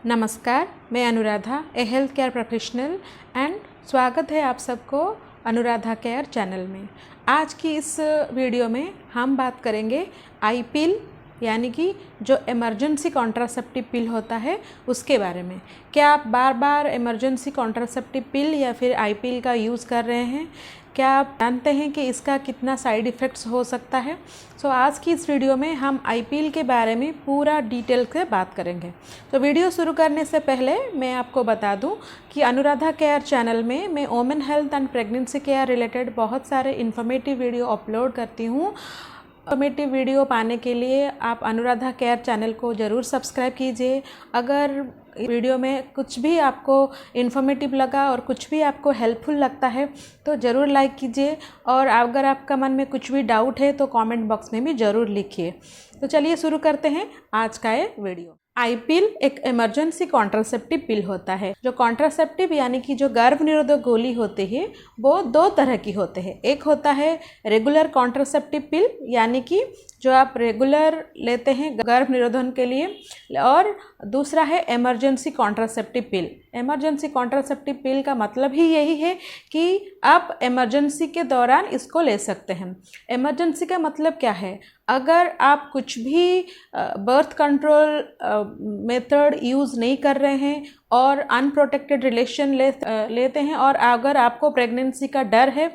नमस्कार, मैं अनुराधा, ए health care professional and स्वागत है आप सबको अनुराधा केयर चैनल में। आज की इस वीडियो में हम बात करेंगे आई पिल यानी कि जो इमरजेंसी कॉन्ट्रासेप्टिव पिल होता है उसके बारे में। क्या आप बार बार इमरजेंसी कॉन्ट्रासेप्टिव पिल या फिर आई पिल का यूज़ कर रहे हैं? क्या आप जानते हैं कि इसका कितना साइड इफ़ेक्ट्स हो सकता है? आज की इस वीडियो में हम आई पिल के बारे में पूरा डिटेल से बात करेंगे। तो वीडियो शुरू करने से पहले मैं आपको बता दूं कि अनुराधा केयर चैनल में मैं women health and pregnancy care related बहुत सारे इन्फॉर्मेटिव वीडियो अपलोड करती हूँ। इन्फॉर्मेटिव वीडियो पाने के लिए आप अनुराधा केयर चैनल को ज़रूर सब्सक्राइब कीजिए। अगर वीडियो में कुछ भी आपको इन्फॉर्मेटिव लगा और कुछ भी आपको हेल्पफुल लगता है तो ज़रूर लाइक कीजिए, और अगर आपका मन में कुछ भी डाउट है तो कमेंट बॉक्स में भी ज़रूर लिखिए। तो चलिए शुरू करते हैं आज का ये वीडियो। आई पिल एक इमरजेंसी कॉन्ट्रासेप्टिव पिल होता है। जो कॉन्ट्रासेप्टिव यानी कि जो गर्भ निरोधक गोली होते हैं वो दो तरह की होते हैं। एक होता है रेगुलर कॉन्ट्रासेप्टिव पिल यानी कि जो आप रेगुलर लेते हैं गर्भ निरोधन के लिए, और दूसरा है इमरजेंसी कॉन्ट्रासेप्टिव पिल। इमरजेंसी कॉन्ट्रासेप्टिव पिल का मतलब ही यही है कि आप इमरजेंसी के दौरान इसको ले सकते हैं। इमरजेंसी का मतलब क्या है? अगर आप कुछ भी बर्थ कंट्रोल मेथड यूज़ नहीं कर रहे हैं और अनप्रोटेक्टेड रिलेशन लेते हैं और अगर आपको प्रेगनेंसी का डर है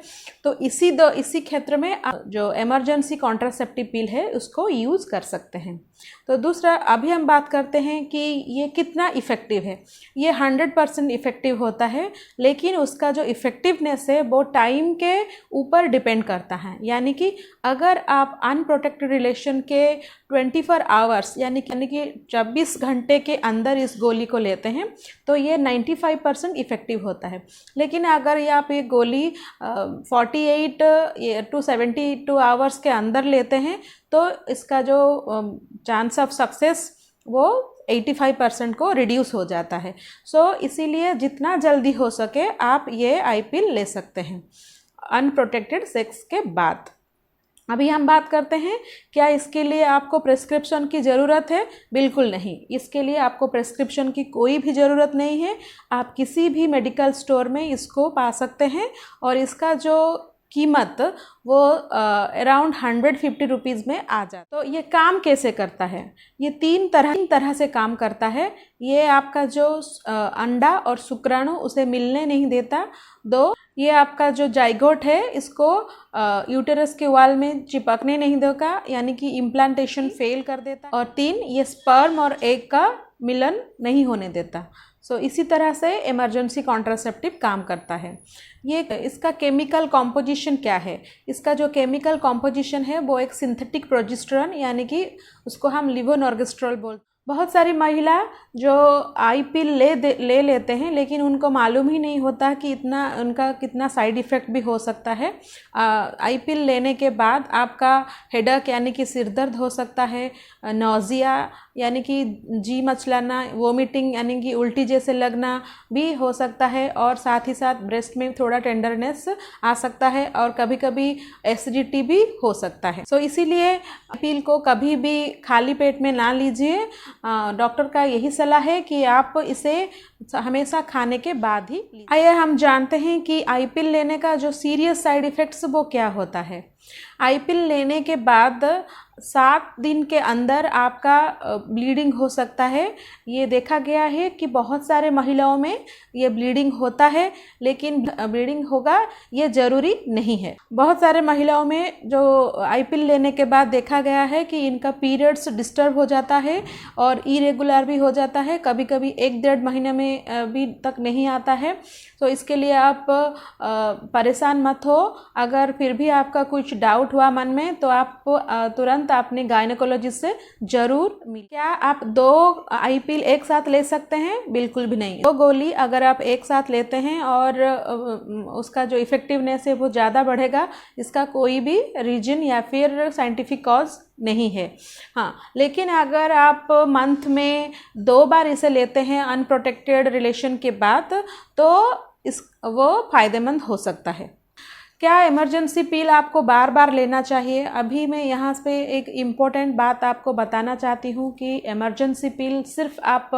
तो इसी क्षेत्र में जो इमरजेंसी कॉन्ट्रासेप्टिव पिल है उसको यूज़ कर सकते हैं। तो दूसरा, अभी हम बात करते हैं कि ये कितना इफ़ेक्टिव है। ये 100% इफ़ेक्टिव होता है, लेकिन उसका जो इफ़ेक्टिवनेस है वो टाइम के ऊपर डिपेंड करता है। यानी कि अगर आप अनप्रोटेक्टेड रिलेशन के 24 आवर्स यानी कि 24 घंटे के अंदर इस गोली को लेते हैं तो ये 95% इफ़ेक्टिव होता है। लेकिन अगर आप ये गोली 48 to 72 आवर्स के अंदर लेते हैं तो इसका जो चांस ऑफ सक्सेस वो 85% को रिड्यूस हो जाता है। इसीलिए जितना जल्दी हो सके आप ये आई पिल ले सकते हैं अनप्रोटेक्टेड सेक्स के बाद। अभी हम बात करते हैं, क्या इसके लिए आपको प्रेस्क्रिप्शन की ज़रूरत है? बिल्कुल नहीं, इसके लिए आपको प्रेस्क्रिप्शन की कोई भी ज़रूरत नहीं है। आप किसी भी मेडिकल स्टोर में इसको पा सकते हैं और इसका जो कीमत वो अराउंड 150 रुपीज़ में आ जाता है। तो ये काम कैसे करता है? ये तीन तरह से काम करता है। ये आपका जो अंडा और शुक्राणु उसे मिलने नहीं देता। दो, ये आपका जो जाइगोट है इसको यूटेरस के वॉल में चिपकने नहीं देगा, यानी कि इम्प्लांटेशन फेल कर देता। और तीन, ये स्पर्म और एग का मिलन नहीं होने देता। इसी तरह से इमरजेंसी कॉन्ट्रासेप्टिव काम करता है। ये इसका केमिकल कॉम्पोजिशन क्या है? इसका जो केमिकल कॉम्पोजिशन है वो एक सिंथेटिक प्रोजेस्टेरोन यानी कि उसको हम लेवोनॉर्गेस्ट्रॉल बोलते हैं। बहुत सारी महिला जो आई पिल ले लेते हैं लेकिन उनको मालूम ही नहीं होता कि उनका कितना साइड इफ़ेक्ट भी हो सकता है। आई पिल लेने के बाद आपका हेडेक यानी कि सिर दर्द हो सकता है, नौजिया यानी कि जी मचलाना, वोमिटिंग यानी कि उल्टी जैसे लगना भी हो सकता है, और साथ ही साथ ब्रेस्ट में थोड़ा टेंडरनेस आ सकता है और कभी कभी एसिडिटी भी हो सकता है। इसीलिए पिल को कभी भी खाली पेट में ना लीजिए। डॉक्टर का यही सलाह है कि आप इसे हमेशा खाने के बाद ही लीजिए। आइए हम जानते हैं कि आई पिल लेने का जो सीरियस साइड इफ़ेक्ट्स वो क्या होता है। आई पिल लेने के बाद 7 दिन के अंदर आपका ब्लीडिंग हो सकता है। ये देखा गया है कि बहुत सारे महिलाओं में ये ब्लीडिंग होता है, लेकिन ब्लीडिंग होगा ये ज़रूरी नहीं है। बहुत सारे महिलाओं में जो आई पिल लेने के बाद देखा गया है कि इनका पीरियड्स डिस्टर्ब हो जाता है और इरेगुलर भी हो जाता है, कभी कभी 1-1.5 महीने में भी तक नहीं आता है। इसके लिए आप परेशान मत हो। अगर फिर भी आपका कुछ डाउट हुआ मन में तो आप तुरंत अपने गायनेकोलॉजिस्ट से ज़रूर मिल। क्या आप 2 आई पिल एक साथ ले सकते हैं? बिल्कुल भी नहीं। 2 गोली अगर आप एक साथ लेते हैं और उसका जो इफ़ेक्टिवनेस है वो ज़्यादा बढ़ेगा, इसका कोई भी रीजन या फिर साइंटिफिक कॉज नहीं है। हाँ, लेकिन अगर आप मंथ में 2 बार इसे लेते हैं अनप्रोटेक्टेड रिलेशन के बाद तो वो फ़ायदेमंद हो सकता है। क्या इमरजेंसी पिल आपको बार बार लेना चाहिए? अभी मैं यहाँ पे एक इम्पोर्टेंट बात आपको बताना चाहती हूँ कि इमरजेंसी पिल सिर्फ आप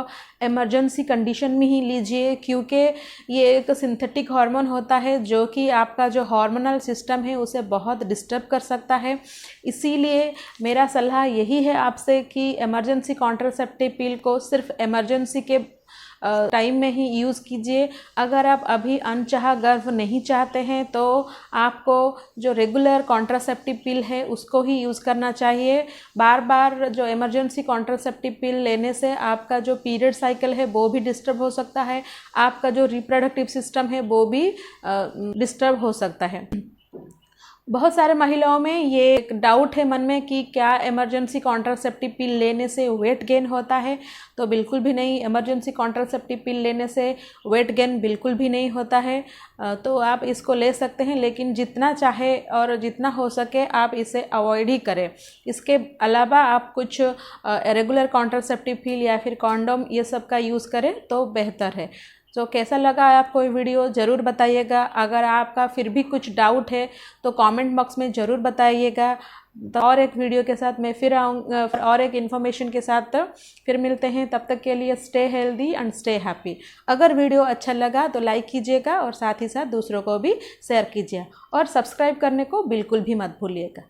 इमरजेंसी कंडीशन में ही लीजिए, क्योंकि ये एक सिंथेटिक हार्मोन होता है जो कि आपका जो हार्मोनल सिस्टम है उसे बहुत डिस्टर्ब कर सकता है। इसीलिए मेरा सलाह यही है आपसे कि इमरजेंसी कॉन्ट्रासेप्टिव पिल को सिर्फ इमरजेंसी के टाइम में ही यूज़ कीजिए। अगर आप अभी अनचाहा गर्भ नहीं चाहते हैं तो आपको जो रेगुलर कॉन्ट्रासेप्टिव पिल है उसको ही यूज़ करना चाहिए। बार बार जो इमरजेंसी कॉन्ट्रासेप्टिव पिल लेने से आपका जो पीरियड साइकिल है वो भी डिस्टर्ब हो सकता है, आपका जो रिप्रोडक्टिव सिस्टम है वो भी डिस्टर्ब हो सकता है। बहुत सारे महिलाओं में ये एक डाउट है मन में कि क्या इमरजेंसी कॉन्ट्रासेप्टिव पिल लेने से वेट गेन होता है? तो बिल्कुल भी नहीं, इमरजेंसी कॉन्ट्रासेप्टिव पिल लेने से वेट गेन बिल्कुल भी नहीं होता है। तो आप इसको ले सकते हैं, लेकिन जितना चाहे और जितना हो सके आप इसे अवॉइड ही करें। इसके अलावा आप कुछ रेगुलर कॉन्ट्रासेप्टिव पिल या फिर कॉन्डोम ये सब का यूज़ करें तो बेहतर है। तो कैसा लगा आपको ये वीडियो ज़रूर बताइएगा। अगर आपका फिर भी कुछ डाउट है तो कमेंट बॉक्स में ज़रूर बताइएगा। तो और एक वीडियो के साथ मैं फिर आऊँगा, और एक इन्फॉर्मेशन के साथ फिर मिलते हैं। तब तक के लिए stay healthy and stay happy. अगर वीडियो अच्छा लगा तो लाइक कीजिएगा और साथ ही साथ दूसरों को भी शेयर कीजिए और सब्सक्राइब करने को बिल्कुल भी मत भूलिएगा।